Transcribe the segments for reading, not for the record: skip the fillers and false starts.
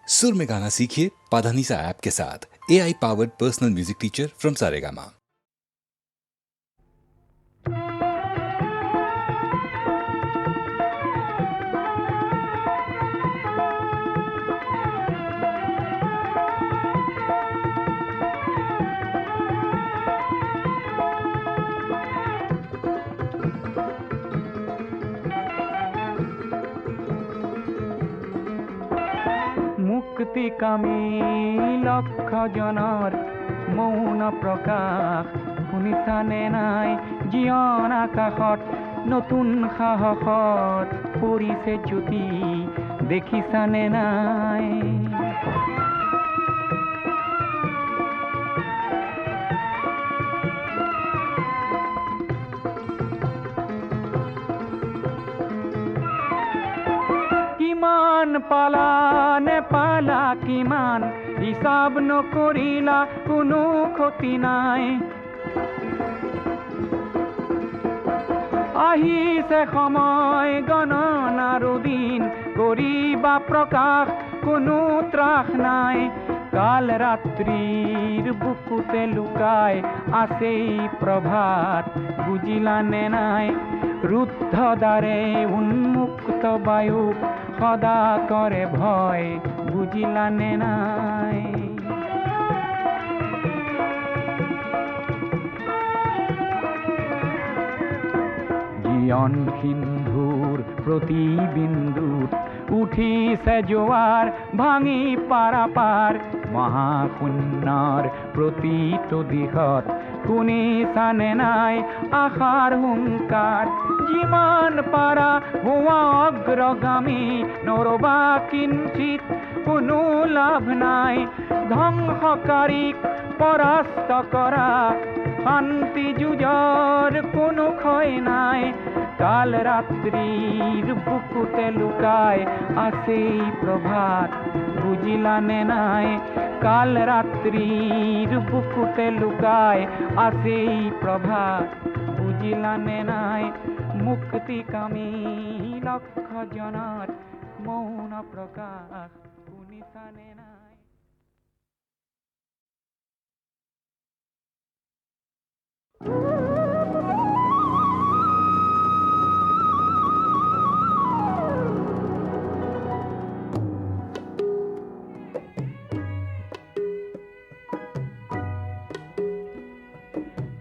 सुर में गाना सीखिए पाधानीसा ऐप के साथ। AI powered personal music teacher from Saregama. মুক্তিকামী লক্ষ জনৰ মৌন প্ৰকাশ শুনিছানে নাই? জীৱন আকাশত নতুন সাহসত পৰিছে জ্যোতি, দেখিছানে নাই? কিমান পালা নেপালা, কিমান হিচাপ নকৰিলা, কোনো ক্ষতি নাই। আহিছে সময় গণনাৰো দিন, কৰিবা প্ৰকাশ, কোনো ত্ৰাস নাই। কাল ৰাত্ৰিৰ বুকুতে লুকাই আছেই প্ৰভাত, বুজিলানে নাই? ৰুদ্ধ দ্বাৰে উন্মুক্ত বায়ুক সদা কৰে ভয়, বুজিলানে নাই? জীৱন সিন্ধুৰ প্ৰতি বিন্দুত উঠিছে জোৱাৰ, ভাঙি পাৰাপাৰ মহাশূন্যৰ প্ৰতিটো দিশত শুনিছানে নাই আশাৰ হুংকাৰ? যিমান পাৰা হোৱা অগ্ৰগামী, নৰবা কিঞ্চিত কোনো লাভ নাই। ধ্বংসকাৰীক পৰাস্ত কৰা শান্তি যুঁজৰ কোনো ক্ষয় নাই। কাল ৰাত্ৰিৰ বুকুতে লুকাই আছেই প্ৰভাত, বুজিলানে নাই? কাল ৰাত্ৰিৰ বুকুতে লুকাই আছেই প্ৰভাত, বুজিলানে নাই? মুক্তিকামী লক্ষ জনৰ মৌন প্ৰকাশ শুনিছানে নাই?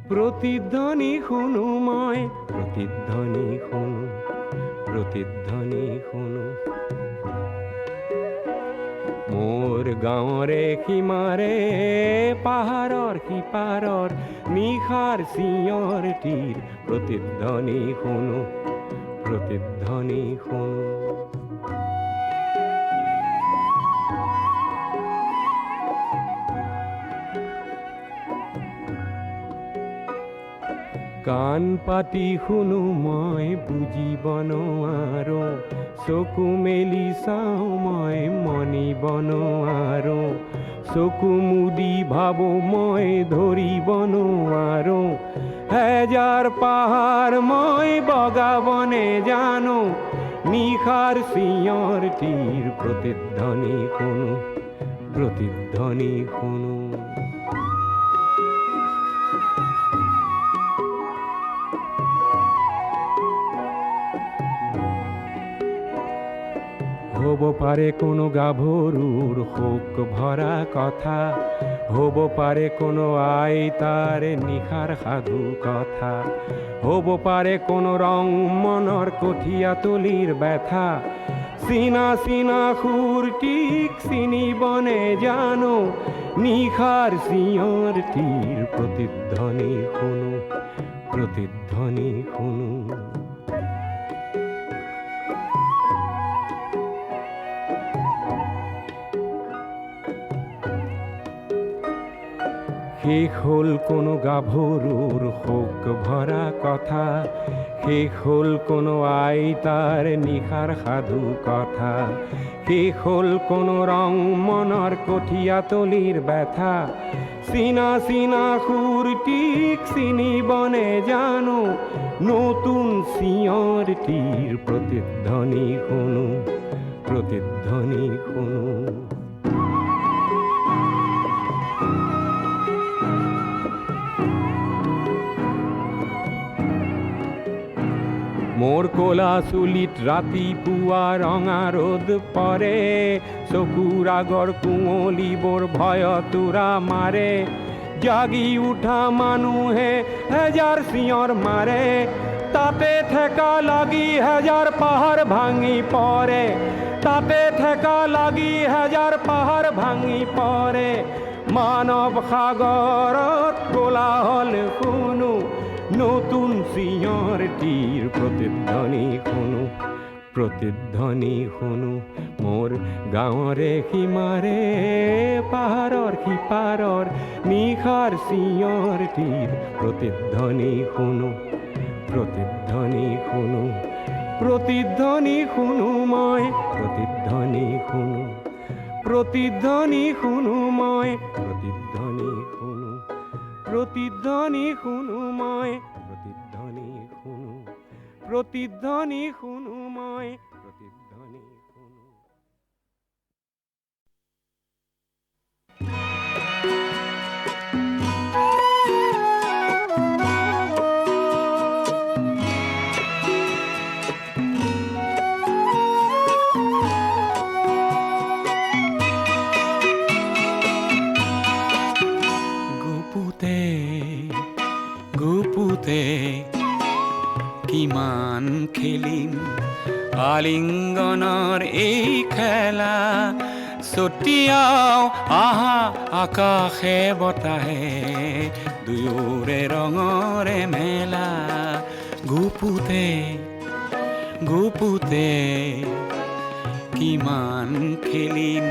প্ৰতিধ্বনি শুনো মই, প্ৰতিধ্বনি শুনো, প্ৰতিধ্বনি শুনো। মোৰ গাঁৱৰে সীমাৰে পাহাৰৰ সিপাৰৰ নিশাৰ চিঞৰ তীৰ, প্ৰতিধ্বনি শুনো, প্ৰতিধ্বনি শুনো। কাণ পাতি শুনো মই, বুজিব নোৱাৰো, চকু মেলি চাওঁ মই, মনিব নোৱাৰো। চকু মুদি ভাবো মই, ধৰিব নোৱাৰো। হেজাৰ পাহাৰ মই বগাবনে জানো, নিশাৰ চিঞৰ তীৰ, প্ৰতিধ্বনি শুনো, প্ৰতিধ্বনি শুনো। হ'ব পাৰে কোনো গাভৰুৰ শোক ভৰা কথা, হ'ব পাৰে কোনো আইতাৰ নিশাৰ সাধু কথা, হ'ব পাৰে কোনো ৰং মনৰ কঠীয়াতলিৰ ব্যথা। চিনা চিনা সুৰটিক চিনিবনে জানো, নিশাৰ চিঞৰ তীৰ, প্ৰতিধ্বনি শুনো, প্ৰতিধ্বনি শুনো। শেষ হ'ল কোনো গাভৰুৰ শোক ভৰা কথা, শেষ হ'ল কোনো আইতাৰ নিশাৰ সাধু কথা, শেষ হ'ল কোনো ৰং মনৰ কঠীয়াতলিৰ ব্যথা। চিনা চিনা সুৰটিক চিনিবনে জানো, নতুন চিঞৰ তীৰ, প্ৰতিধ্বনি শুনো, প্ৰতিধ্বনি শুনো। মোৰ ক'লা চুলিত ৰাতিপুৱা ৰঙা ৰ'দ পৰে চকুৰ আগৰ কুঁৱলীবোৰ ভয়তোৰা মাৰে জাগি উঠা মানুহে হেজাৰ চিঞৰ মাৰে তাতে ঠেকা লাগি হেজাৰ পাহাৰ ভাঙি পৰে তাতে ঠেকা লাগি হেজাৰ পাহাৰ ভাঙি পৰে মানৱ সাগৰত কোলাহল শুনো নতুন চিঞৰটিৰ প্ৰতিধ্বনি শুনো মোৰ গাঁৱৰে সীমাৰে পাহাৰৰ সিপাৰৰ নিশাৰ চিঞৰটিৰ প্ৰতিধ্বনি শুনো প্ৰতিধ্বনি শুনো মই প্ৰতিধ্বনি শুনো মই প্ৰতিধ্বনি শুনো মই প্ৰতিধ্বনি শুনো গুপুতে কিমান খেলিম আলিংগনৰ এই খেলা ছটিয়াও আহা আকাশে বতাহে দুয়োৰে ৰঙৰে মেলা গুপুতে কিমান খেলিম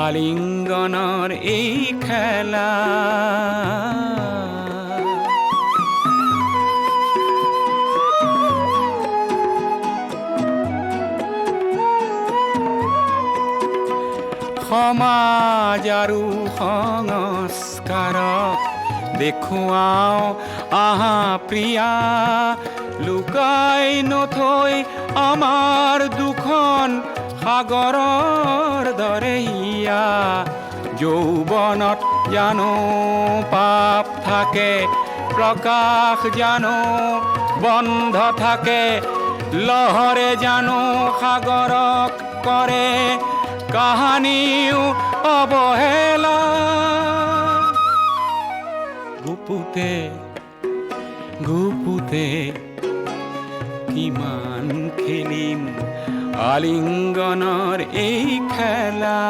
আলিংগনৰ এই খেলা সমাজ আৰু সংস্কাৰক দেখুৱাও আহা প্ৰিয়া লুকাই নথৈ আমাৰ দুখন সাগৰৰ দৰে হিয়া যৌৱনত জানো পাপ থাকে প্ৰকাশ জানো বন্ধ থাকে লহৰে জানো সাগৰক কৰে কাহানিও অৱহেলা গুপুতে কিমান খেলিম আলিংগনৰ এই খেলা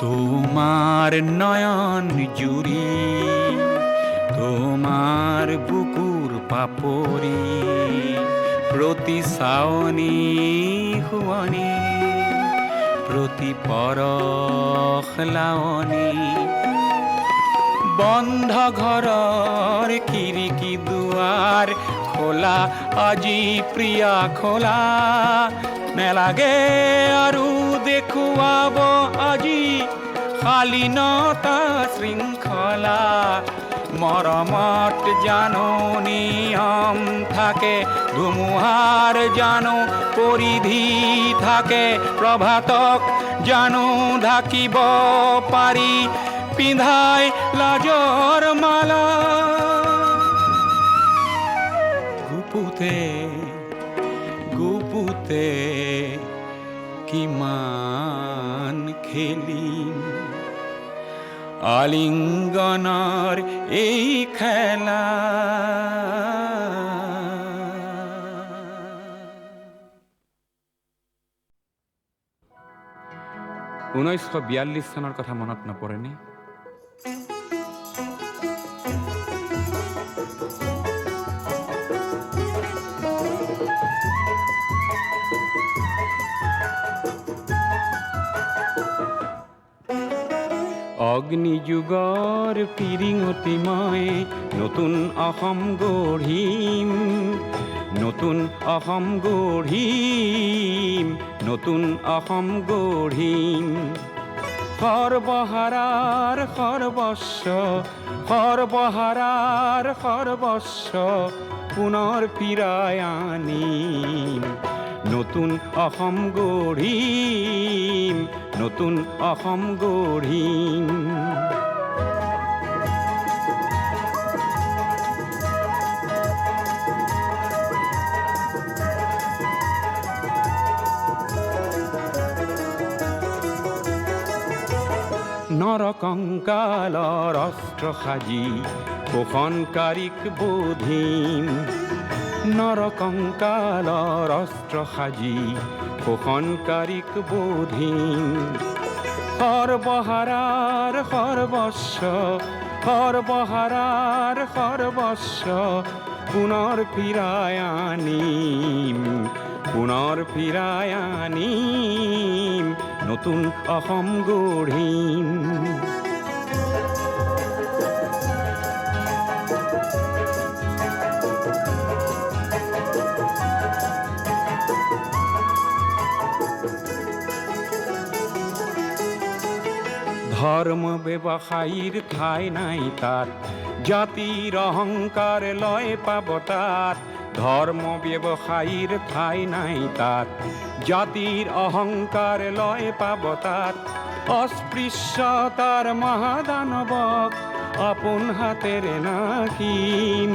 তোমাৰ নয়ন জুড়ি তোমাৰ বুকুৰ পাপড়ি প্ৰতি চাৱনি শুৱনি প্ৰতি পৰশ লাৱনি বন্ধ ঘৰৰ খিৰিকী দুৱাৰ খোলা আজি প্ৰিয়া খোলা নেলাগে আৰু দেখুৱাব আজি শালীনতা শৃংখলা মৰমত জানো নিয়ম থাকে ধুমুহাৰ জানো পৰিধি থাকে প্ৰভাতক জানো ঢাকিব পাৰি পিন্ধাই লাজৰ মালা গুপুতে কিমান খেলিম আলিংগনৰ এই খেলা 1942 চনৰ কথা মনত নপৰেনে? অগ্নিযুগৰ পিৰিঙতি মই নতুন অসম গঢ়িম, নতুন অসম গঢ়িম, নতুন অসম গঢ়িম। সৰ্বহাৰাৰ সৰ্বস্ব, সৰ্বহাৰাৰ সৰ্বস্ব পুনৰ ফিৰাই আনিম। নতুন অসম গঢ়িম, নতুন অসম গঢ়িম। নৰকংকালৰ অস্ত্ৰ সাজি শোষণকাৰীক বোধিম, নৰকংকালৰ অস্ত্ৰ সাজি শোষণকাৰীক বোধিম। সৰ্বহাৰাৰ সৰ্বস্ব, সৰ্বহাৰাৰ সৰ্বস্ব পুনৰ ফিৰাই আনিম, পুনৰ ফিৰাই আনিম, নতুন অসম গঢ়িম। ধৰ্ম ব্যৱসায়ীৰ ঠাই নাই তাত, জাতিৰ অহংকাৰ লয় পাব তাত। ধৰ্ম ব্যৱসায়ীৰ ঠাই নাই তাত, জাতিৰ অহংকাৰ লয় পাব তাত। অস্পৃশ্যতাৰ মহাদানৱক আপোন হাতেৰে নাশিম,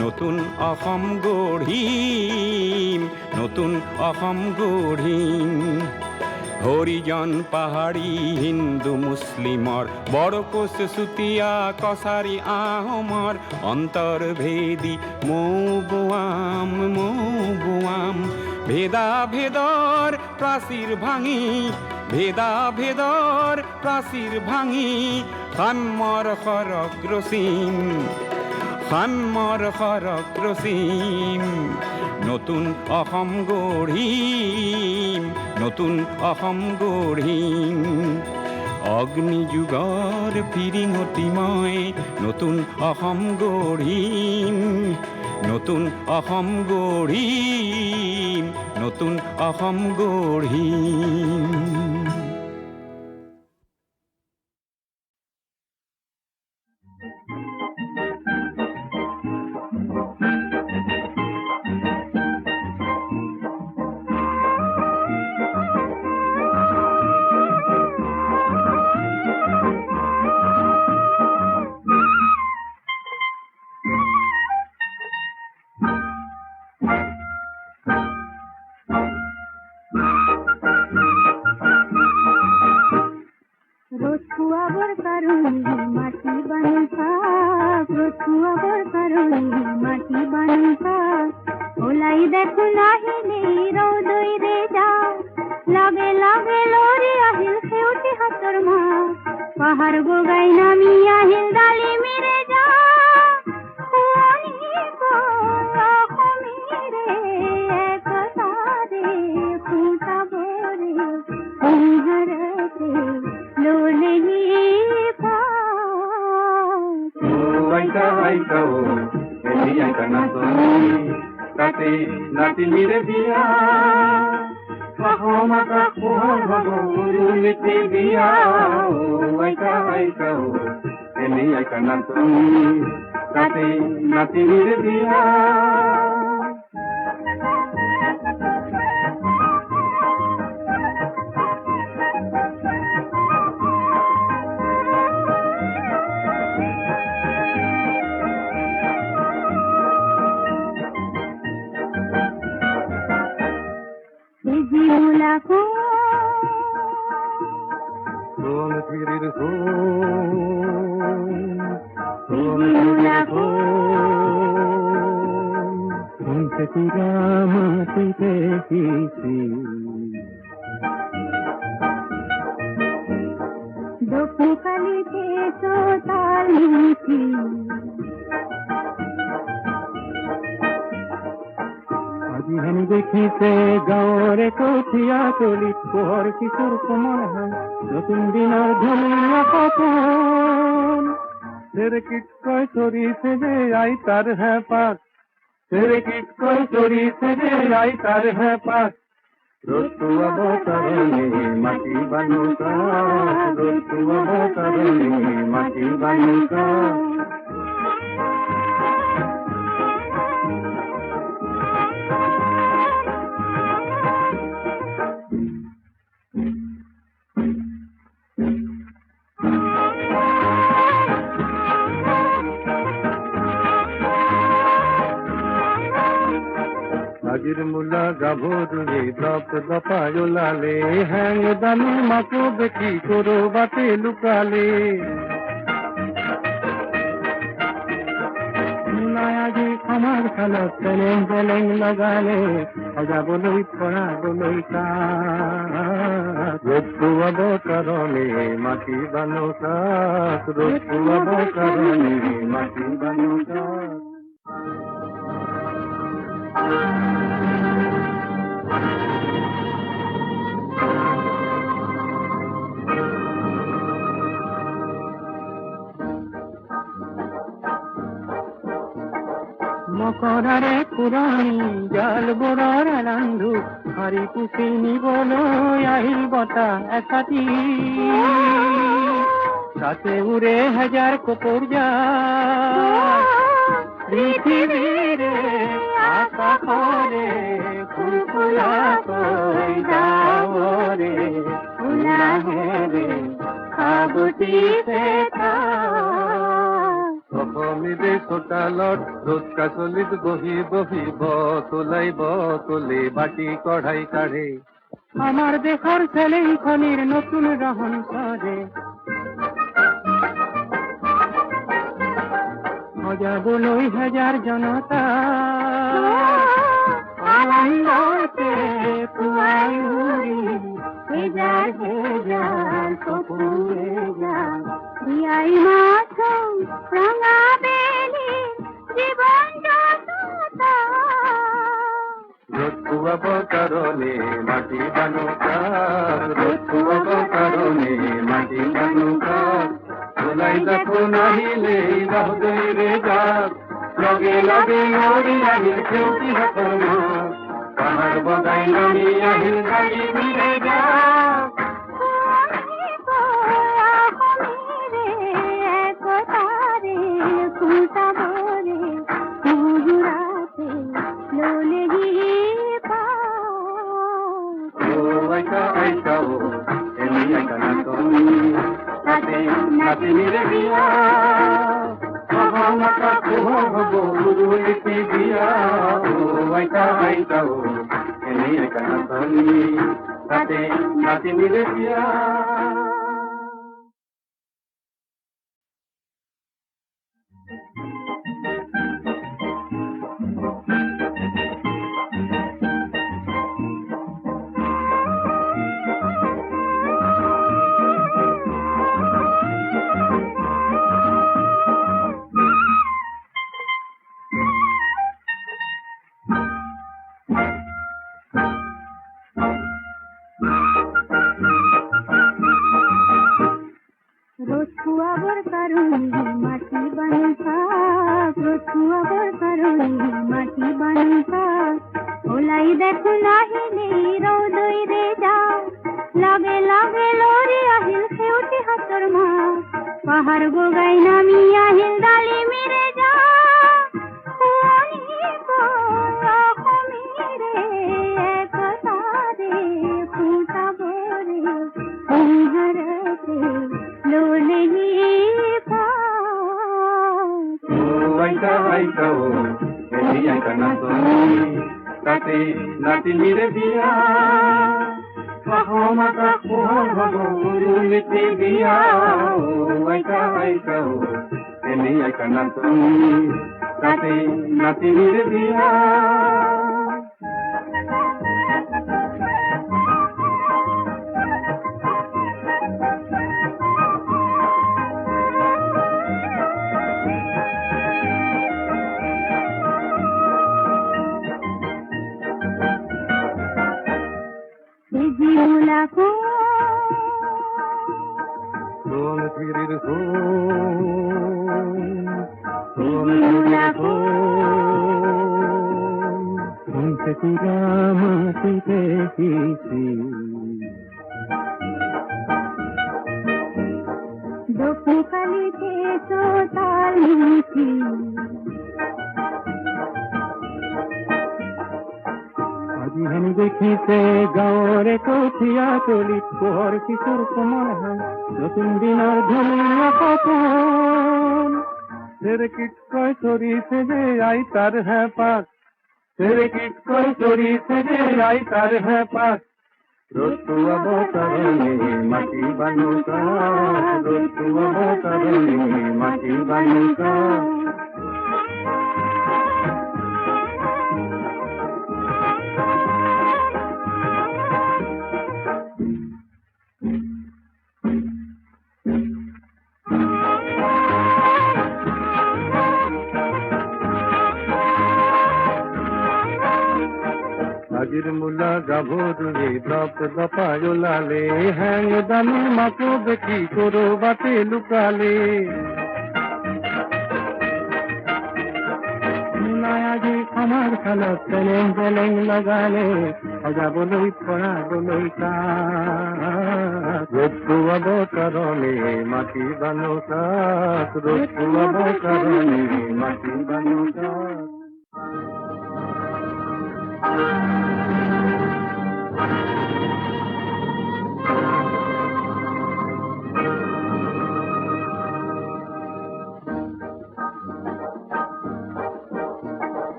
নতুন অসম গঢ়িম, নতুন অসম গঢ়িম। হৰিজন পাহাৰী হিন্দু মুছলিমৰ, বৰকোচ চুতীয়া কছাৰী আহোমৰ, অন্তৰ্ভেদী মৌ বোৱাম, মৌ বোৱাম। ভেদা ভেদৰ প্ৰাচীৰ ভাঙি, ভেদা ভেদৰ প্ৰাচীৰ ভাঙি সাম্যৰ সৰগ ৰচিম, সাম্যৰ সৰগ ৰচিম, নতুন অসম গঢ়িম, নতুন অসম গঢ়িম। অগ্নিযুগৰ ফিৰিঙতি মই নতুন অসম গঢ়িম, নতুন অসম গঢ়িম, নতুন অসম গঢ়িম। রথুয়াবর কারণে মাটি বানতা, রথুয়াবর কারণে মাটি বানতা। ওলাই দেখো নাহিলে রৌদই রে যা, লাগে লাগে লরি আহিল খেউটি হাতর মা। পাহাড় বগাই নামি আহিল ডালি মেরে যা, খুয়ানি কমিরে একতা রে ফুটাবো রে অন্ধরতে লোলে পা। Aika aika o, edi aika nasoni, kate nati mire biya. Kahoma kakuhal bago uruniti biya. Aika aika o, edi aika nasoni, kate nati mire biya. জীবলাকো Son firir ho, জীবলাকো unte kurama tuite kisi. দোকু কালিতে তো তাল মিছি। আজি হেন দেখিছে গাঁৱৰে কঠীয়া তলিত পোহৰ কিশোৰ কোমল হাল, নতুন দিনৰ ধুনীয়া সপোন। চেৰেকিতকৈ চৰিছে যে আইতাৰ হেঁপাহ, চেৰেকিতকৈ চৰিছে যে আইতাৰ হেঁপাহ। ৰতুৱাব কাৰণে মাটি বানুকা, ৰতুৱাব কাৰণে মাটি বানুকা। ইরমুলা গাভরুয়ে দপ দপায় লালে হ্যাং দানু মাকো বেকি করো বাতে লুকালে মায়াজি আমার খালত তেলেং তেলেং লাগালে সজাবলৈ পৰাবলৈ কাক ৰ'দ পোৱাব কাৰণে মাটি বানো কাক ৰ'দ পোৱাব কাৰণে মাটি বানো কাক মকৰাৰে পুৰণি জাল বোৰৰ আনন্দু হাৰি পুচি নিবলৈ আহিল বতাহ এচাতি তাতে উৰে হাজাৰ কপৰ যায় পৃথিৱীৰে আকাশৰে ফুলফুলাকৈ ডাৱৰে উলাহেৰে সাবুতিছে অসমীৰে চোতালত ৰ'দ কাচলিত বহি বহিব তোলে বাটি কঢ়াই কাঢ়ে আমাৰ দেশৰ চেলেংখনিৰ নতুন ৰহন কৰে সজাবলৈ হাজাৰ জনতা আনন্দতে পুৱাই উৰি হেজাৰ হেজাৰ চকুৰে যায় বিয়াই মাথোঁ ৰঙা বেলি জীৱন যততা ৰ'দ পোৱাব কাৰণে মাটি বানো কাক ৰ'দ পোৱাব কাৰণে মাটি বানো কাক ওলাই দেখো নাহিলে বাহুদৈৰে যাক লগে লগে মৰি আহিল সেউতী হাতৰ মাক পাহাৰ বগাই নামি আহিল গাড়ী মিৰে যাক একতাৰে ফুটাবৰে মধুৰাতে ললেহি আইতা আইতা ও এলি আইতা নাচনি তাতে নাতিনিৰে বিয়া মহামাতা পোহৰ হ'ব গুৰুলিপি বিয়া ও আইতা ও এলি আইতা নাচনি তাতে নাতিনিৰে বিয়া রোদ খুয়াবার কারণে মাটি বানুকা রোদ খুয়াবার কারণে মাটি বানুকা ওলাই দেখো নাহিলে রোদই রে যা লাগে লাগে লরি আহিল সেউতি হাতর মা পাহাড় গোগাই নামি আহিল ডালি মিরে যা আইতা ও এলি আইতা নাচনি তাতে নাতিনিৰে বিয়া মহামাতা পোহৰ হ'ব গুৰুলিপি বিয়া আইতা ও এলি আইতা নাচনি তাতে নাতিনিৰে বিয়া সোন ফিৰিৰ শুনতে তুৰা মাটিতে কিসি দক্ষিণ কালিতে তাল মিছি আজি হেন দেখিছে গাঁৱৰে কঠীয়া তলিত পোহৰ কিশোৰ কোমল হাল নতুন দিনৰ ধুনীয়া সপোন চেৰেকিত কৈ চৰিছে যে আইতাৰ হেঁপাত तेरे की कोई चोरी से आई तार है पास ऋतु अवतरणे माटी बानुका ऋतु अवतरणे माटी बानुका আজির মুলা গাভরুয়ে দপ দপায় লালে হ্যাং দানু মাকো দেখি করো বাতে লুকালে মুলায়াজি আমার খালত তেলেং তেলেং লাগালে সাজাবলৈ পড়াবলৈ কাক ঋতু অবতরণে মাটি বানুকা ঋতু অবতরণে মাটি বানুকা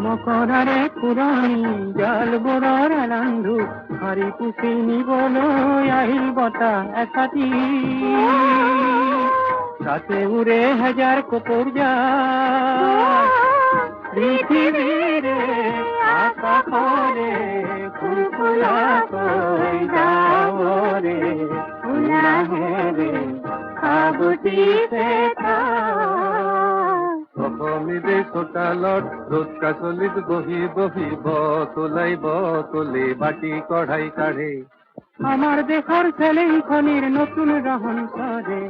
মকরারে পুরাণী জল বড়র আনন্দু হরি পুষি নিবলই আহিল বটা একাটি সাথে উড়ে হাজার কপুর যায় পৃথিবীরে আকাশরে ফুলফুলা কই যাও রে ফুলা রে আবুটিতে অসমিদে চোতালত রোদ কাচলিত বহি বহি বতলে বাটি কঢ়াই কাঢ়ে আমার দেশৰ ছেলেইখনিৰ নতুন ৰহন কৰে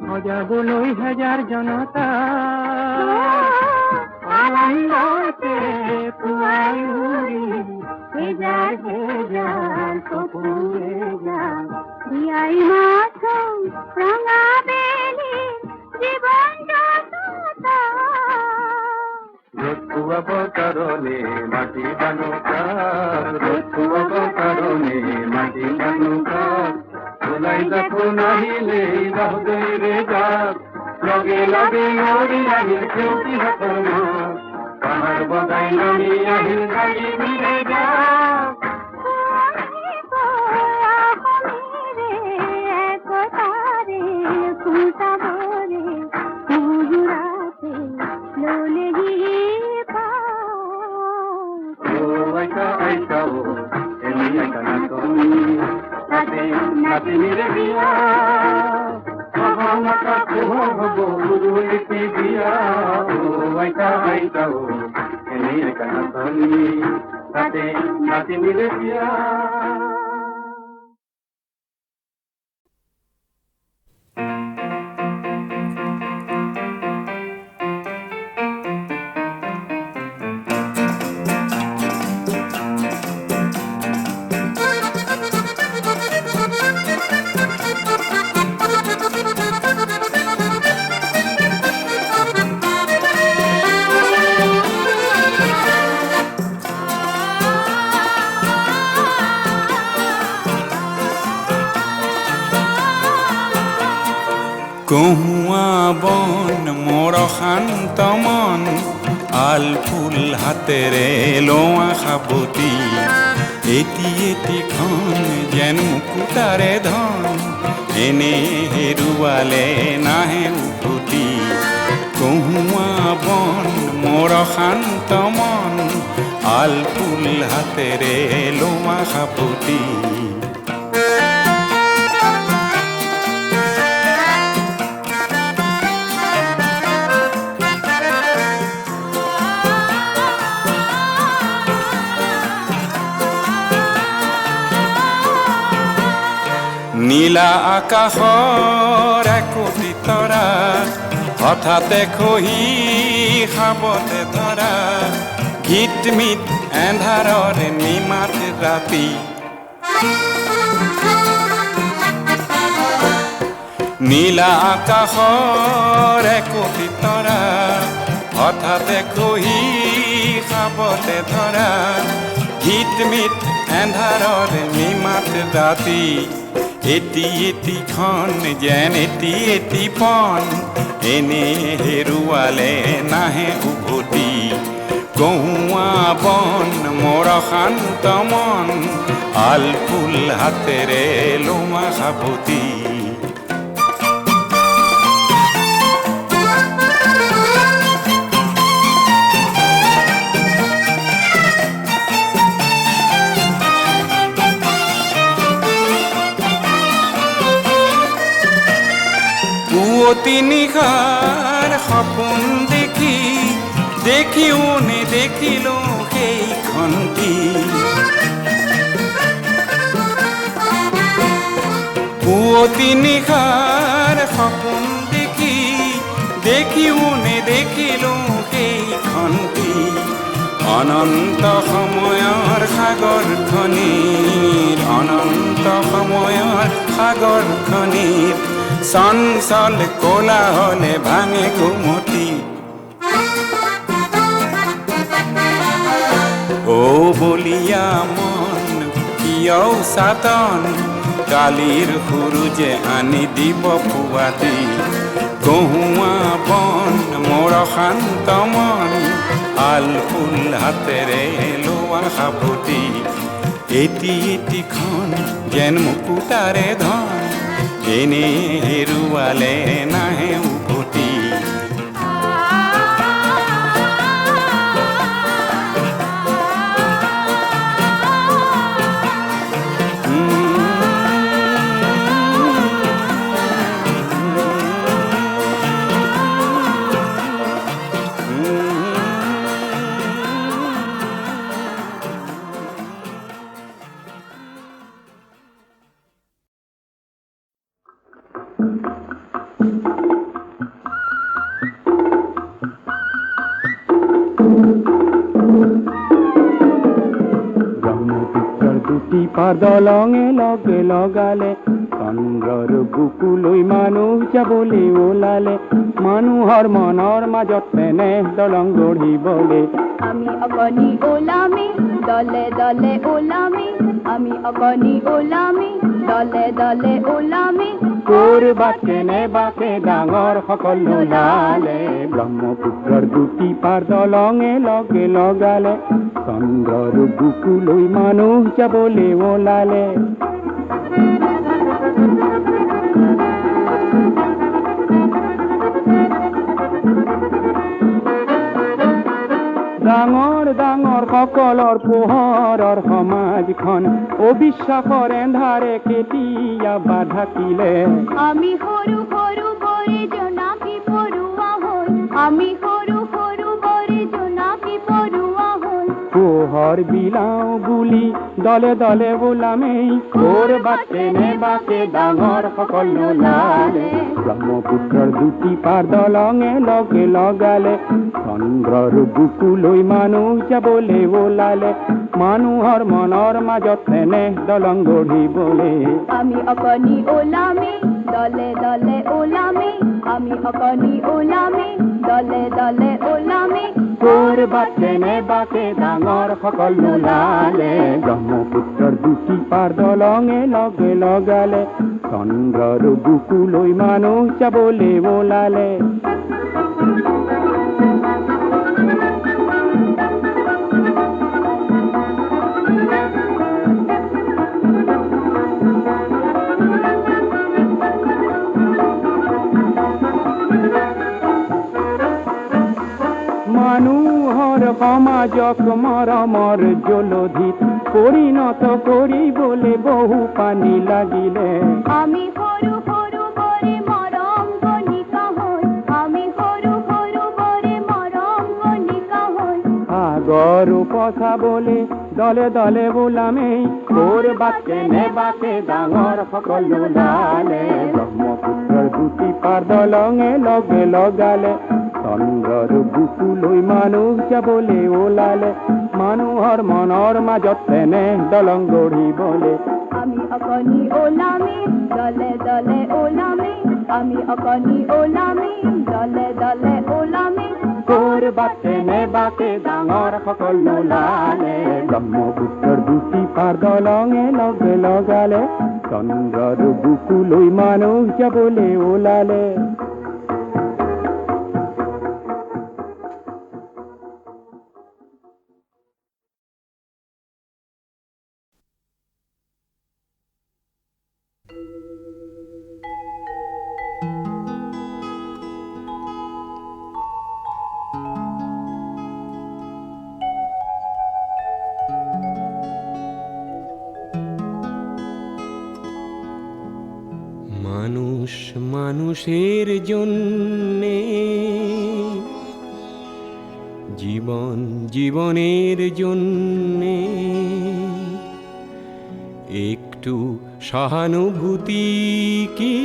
সজাবলৈ হাজাৰ জনতা আনন্দতে পুৱাই উৰি হেজাৰ হেজাৰ চকুৰে যায় বিয়াই মাথোঁ ৰঙা বেলি জীৱন যততা ঋতু অবতরণে মাটি বানুকা ঋতু অবতরণে মাটি বানুকা ওলাই দেখো নাহিলে বাহুদৈ রে যাক লগে লগে ওরি আহিল খেউটি হাতৰ মাক পাহাৰ বগাই নামি আহিল গাড়ী মিলে যাক নাতিনিরে বিয়া মহামাতা হব গুরুলিপি দিয়া ও আইতা আইতা ও এনে একানা তনি তাতে নাতিনিরে বিয়া কহুয়া বন মোর শান্ত মন আল ফুল হাতেৰে লোৱা সাবতি এটি এটিখন যেন মুকুতাৰে ধন এনে হেৰুৱালে নাহে উভতি কহুয়া বন মোৰ শান্ত মন আল ফুল হাতেৰে লোৱা সাবতি নীলা আকাশৰ একোটি তৰা হঠাতে খহি খাবতে ধৰা গীত মিত এন্ধাৰৰ নিমাত ৰাতি নীলা আকাশৰ একোটি তৰা হঠাতে খহি খাবতে ধৰা গীত মিত এন্ধাৰৰ নিমাত ৰাতি এটিখন যেন এটি পন এনে হেৰুৱালে নাহে উভতি গৌৱা বন মোৰ শান্ত মন আলফুল হাতেৰে লোমা সাবতি পুৱতি নিশাৰ সপোন দেখি দেখিও নেদেখিলো সেইখন কি পুৱতি নিশাৰ সপোন দেখি দেখিও নেদেখিলো সেইখন কি অনন্ত সময়ৰ সাগৰখনিৰ অনন্ত সময়ৰ সাগৰখনিৰ চঞ্চল কোলাহলে ভাঙে ঘুমতি ও বলিয়া মন কিয় সাতন কালিৰ সুৰুজে আনি দিব পুৱাতি গহুৱা বন মোৰ শান্ত মন আলফুল হাতেৰে লোৱা সাবতি এটিখন যেন মুকুতাৰে ধন এনে হেৰুৱালে নাহে উভতি দলঙে লগে লগালে চন্দ্ৰৰ বুকুলৈ মানুহ যাবলৈ ওলালে মানুহৰ মনৰ মাজত তেনে দলং গঢ়িবলে আমি অকণি ওলামি দলে দলে ওলামি আমি অকণি ওলামি দলে দলে ওলামি কৰবাত কেনেবাকে ডাঙৰ সকল ওলালে ব্ৰহ্মপুত্ৰৰ দুটি পাৰ দলঙে লগে লগালে চন্দ্ৰৰ বুকুলৈ মানুহ যাবলৈ ওলালে ডাঙৰ ডাঙৰ সকলৰ পোহৰৰ সমাজখন অবিশ্বাসৰ এন্ধাৰে কেতিয়াবা ঢাকিলে আমি সৰু সৰু বৰে জোনাকী পৰুৱা হ'ল আমি সৰু সৰু বৰে জোনাকী পৰুৱা হ'ল পোহৰ বিলাও বুলি দলে দলে ওলামেই কৰবাত কেনেবাকে ডাঙৰ সকল নোলালে ব্ৰহ্মপুত্ৰৰ দুটি পাৰ দলঙে লগে লগালে চন্দ্ৰৰ বুকুলৈ মানুহ যাবলৈ ওলালে মানুহৰ মনৰ মাজত তেনে দলং গঢ়িবলে আমি অকণি ওলামি দলে দলে ওলামি আমি অকণি ওলামি দলে দলে ওলামি কৰবাত কেনেবাকে ডাঙৰ সকল নোলালে ব্ৰহ্মপুত্ৰৰ দুটি পাৰ দলঙে লগে লগালে চন্দ্ৰৰ বুকুলৈ মানুহ যাবলৈ ওলালে মানুহৰ সমাজক মৰমৰ জলধিত পৰিণত কৰিবলৈ বহু পানী লাগিলে আমি সৰু সৰু বৰে মৰম গণিকা হ'ল আমি সৰু সৰু বৰে মৰম গণিকা হ'ল আগৰ উপচাবলৈ দলে দলে ওলামেই কৰবাত কেনেবাকে ডাঙৰ সকল ওলালে ব্ৰহ্মপুত্ৰৰ দুটি পাৰ দলঙে লগে লগালে চন্দ্ৰৰ বুকুলৈ মানুহ যাবলৈ ওলালে মানুহৰ মনৰ মাজত তেনে দলং গঢ়িবলে আমি অকণি ওলামি দলে দলে ওলামি আমি অকণি ওলামি দলে দলে ওলামি কৰবাতে নেবাতে ডাঙৰ সকল নোলালে ব্ৰহ্মপুত্ৰৰ দুটি পাৰ দলঙে লগে লগালে চন্দ্ৰৰ বুকুলৈ মানুহ যাবলৈ ওলালে মানুষ মানুষের জন্যে জীবন জীবনের জন্যে একটু সহানুভূতি কি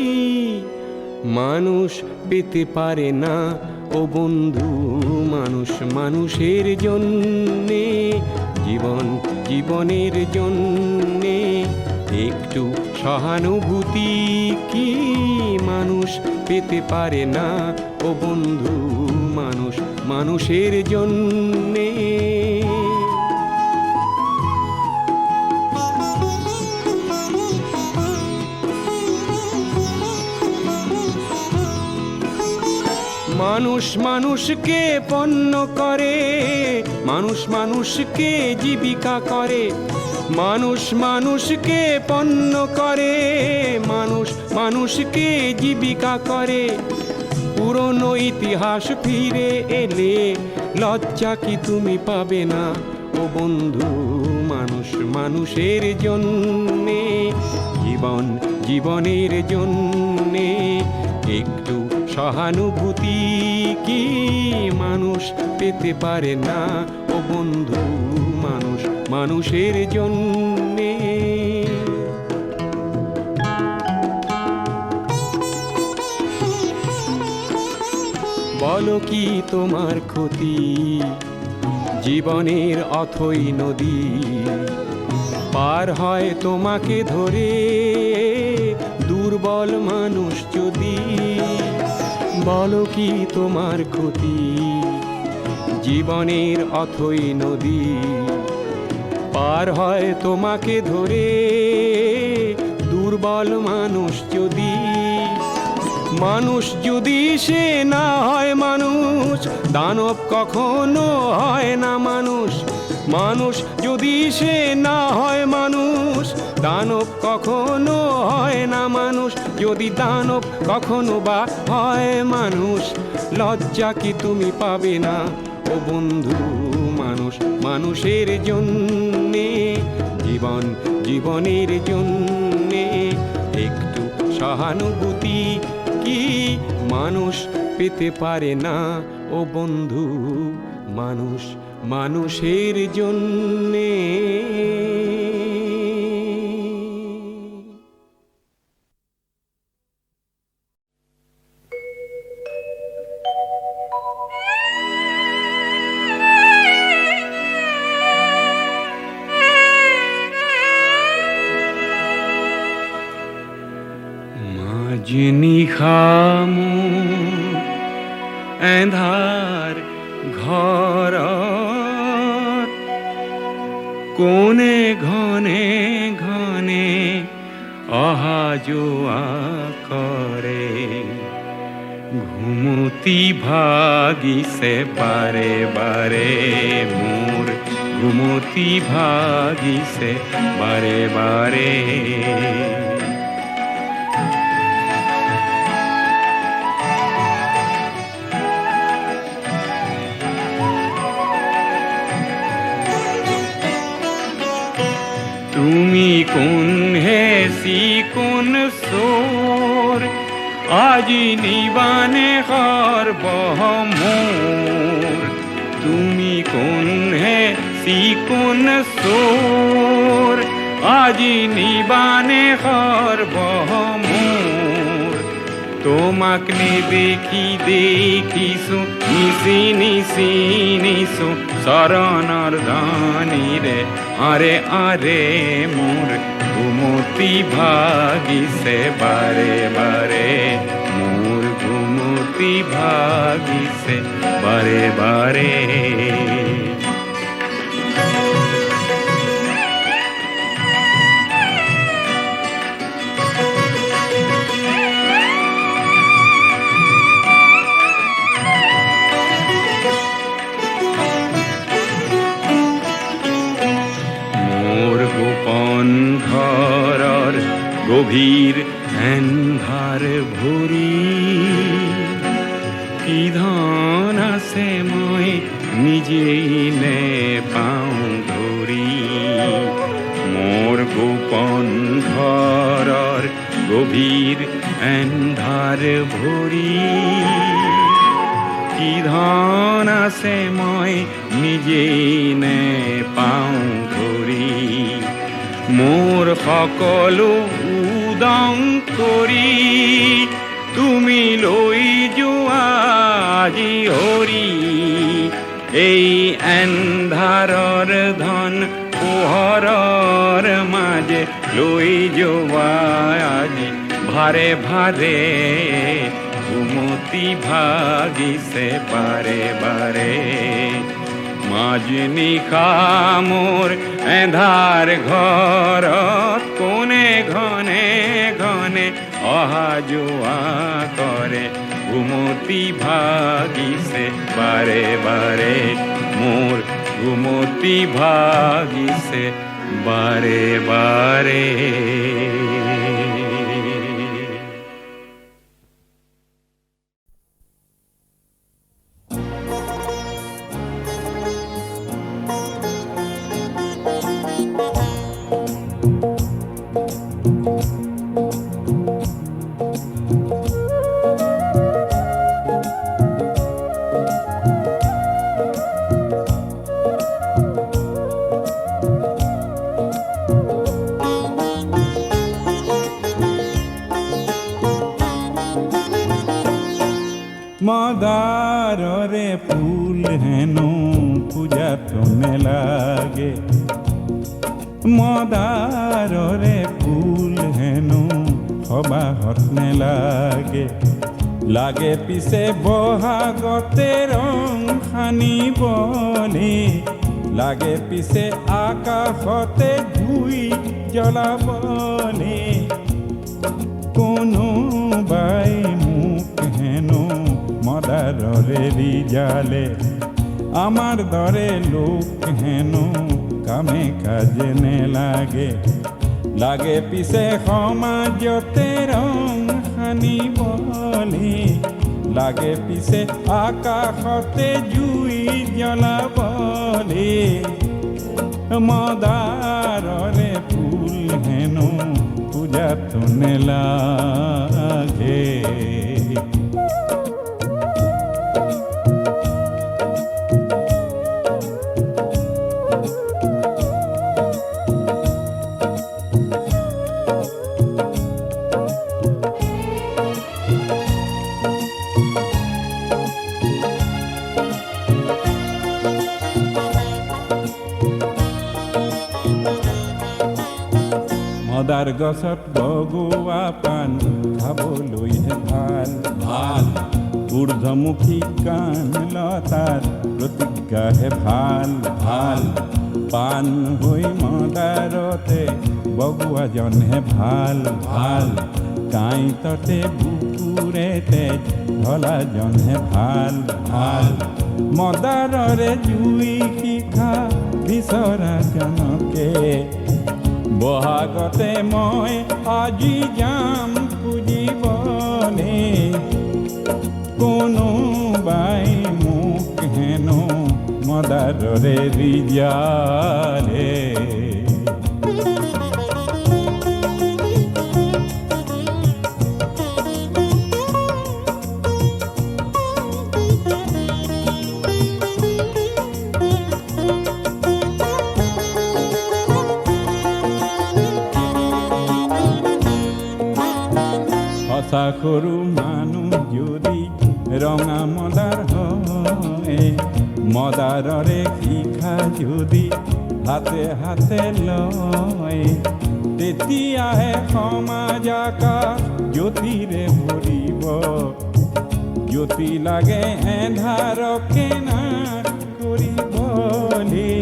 মানুষ পেতে পারে না ও বন্ধু মানুষ মানুষের জন্যে জীবন জীবনের জন্যে একটু সহানুভূতি কি মানুষ পেতে পারে না ও বন্ধু মানুষ মানুষের জন্যে মানুষ মানুষকে পণ্য করে মানুষ মানুষকে জীবিকা করে মানুষ মানুষকে পণ্য করে মানুষ মানুষকে জীবিকা করে পুরনো ইতিহাস ফিরে এলে লজ্জা কি তুমি পাবে না ও বন্ধু মানুষ মানুষের জন্যে জীবন জীবনের জন্যে একটু সহানুভূতি কি মানুষ পেতে পারে না ও বন্ধু মানুষ মানুষের জন্যে বলো কি তোমার ক্ষতি জীবনের অথই নদী পার হয় তোমাকে ধরে দুর্বল মানুষ যদি বলো কি তোমার ক্ষতি জীবনের অথই নদী পার হয় তোমাকে ধরে দুর্বল মানুষ যদি মানুষ যদি সে না হয় মানুষ দানব কখনো হয় না মানুষ মানুষ যদি সে না হয় মানুষ দানব কখনো হয় না মানুষ যদি দানব কখনো বা হয় মানুষ লজ্জা কি তুমি পাবে না ও বন্ধু মানুষ মানুষের জন্যে জীবন জীবনের জন্যে একটু সহানুভূতি কি মানুষ পেতে পারে না ও বন্ধু মানুষ মানুষের জন্যে নিশামু এন্ধাৰ ঘৰত কোনে ঘনে ঘনে অহা যোৱা কৰে ঘুমতি ভাগিছে বাৰে বাৰে মোৰ ঘুমতি ভাগিছে বাৰে বাৰে তুমি কোন হেসি কোন সোর আজি নিবানে ঘর বহমোর তুমি কোন হেসি কোন সোর আজি নিবানে ঘর বহমোর তোমাক নেদেখি দেখিছো নিশি নিশি নিশো শৰণৰ ধানীৰে আরে আরে মোর ঘুমতি ভাগিছে বারে বারে মোর ঘুমতি ঘুমতি ভাগিছে বারে বারে গভীর এন্ধার ভরি কি ধন আছে মই নিজেই নে পাওঁ ধৰি মোৰ গোপন ঘৰৰ গভীৰ এন্ধাৰ ভৰি কি ধন আছে মই নিজেই নে পাওঁ ধৰি মোৰ সকলো উদং কৰি তুমি লৈ যোৱা আজি হৰি এই এন্ধাৰৰ ধন পোহৰৰ মাজে লৈ যোৱা আজি ভাৰে ভাৰে ঘুমতি ভাগিছে বাৰে বাৰে মাজনিশা মোৰ এন্ধাৰ ঘৰত কোনে ঘনে ঘনে অহা যোৱা কৰে ঘুমতি ভাগিছে বাৰে বাৰে মোৰ ঘুমতি ভাগিছে বাৰে বাৰে মদাৰৰে ফুল হেনো পূজা তনে লাগে মদাৰৰে ফুল হেনো সবাহত নেলাগে লাগে পিছে বহাগতে ৰং সানিবলে লাগে পিছে আকাশতে জুই জ্বলাবলে কোনোবাই মোক হেনো মদাৰৰে ৰিজালে আমাৰ দৰে লোক হেনো কামে কাজে নেলাগে লাগে পিছে সমাজতে ৰং সানিবলে লাগে পিছে আকাশতে জুই জ্বলাবলে মদাৰৰে ফুল হেনো পূজাত নেলাগে মদাৰ গছত বগোৱা পাণ খাবলৈহে ভাল ভাল ঊৰ্ধ্বমুখী কাণ লতাৰ প্ৰতিজ্ঞাহে ভাল ভাল পাণ হৈ মদাৰতে বগোৱাজনহে ভাল ভাল কাঁইততে বুকুৰে তেজ ঢলাজনহে ভাল ভাল মদাৰৰে জুই শিখা বিচৰাজনকে বহাগতে মই আজি যাম খুজিবলে কোনোবাই মোক হেনো মদাৰৰে ৰিজালে সঁচা সৰু মানুহ যদি ৰঙা মদাৰ হয় মদাৰৰে শিখা যদি হাতে হাতে লয় তেতিয়াহে সমাজ আকাশ জ্যোতিৰে ভৰিব জ্যোতি লাগে এন্ধাৰকে না কৰিবলে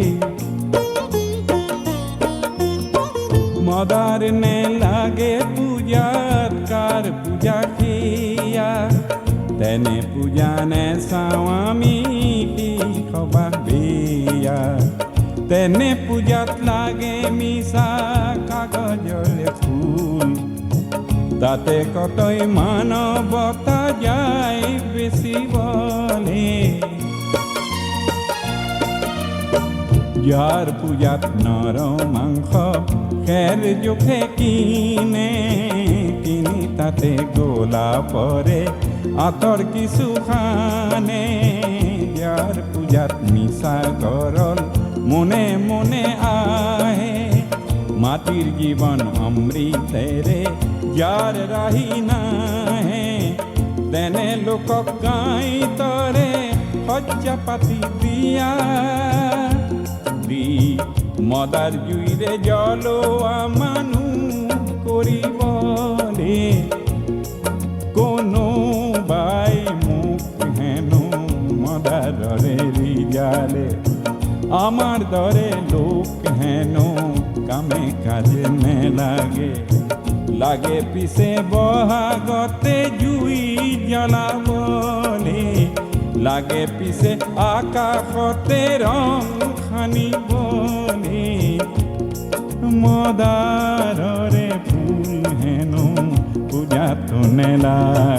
মদাৰ নে লাগে পূজাত কাৰ পূজা কিয়া তেনে পূজা নে চাওঁ আমি কি খবা বেয়া তেনে পূজাত লাগে মিছা কাগজৰে ফুল তাতে কতই মানৱতা যায় বেচিবলে যাৰ পূজাত নৰ মাংস খেৰ জোখে কিনি তাতে গোলা পৰে আঁতৰ কিছু খানে যাৰ পূজাত মিছা গৰল মনে মনে আহে মাটিৰ জীৱন অমৃতেৰে যাৰ ৰাহি নাহে তেনে লোকক গাই তৰে শয্যা পাতি দিয়া দি মদাৰ জুইৰে জ্বলোৱা মানুহ কৰিবলে কোনোবাই মোক হেনো মদাৰৰে ৰিজালে আমাৰ দৰে লোক হেনো কামে কাজে নেলাগে লাগে পিছে বহাগতে জুই জ্বলাবলে লাগে পিছে আকাশতে ৰং সানিবলে মদাৰৰে ফুল হেনো পূজাতো নেলাগে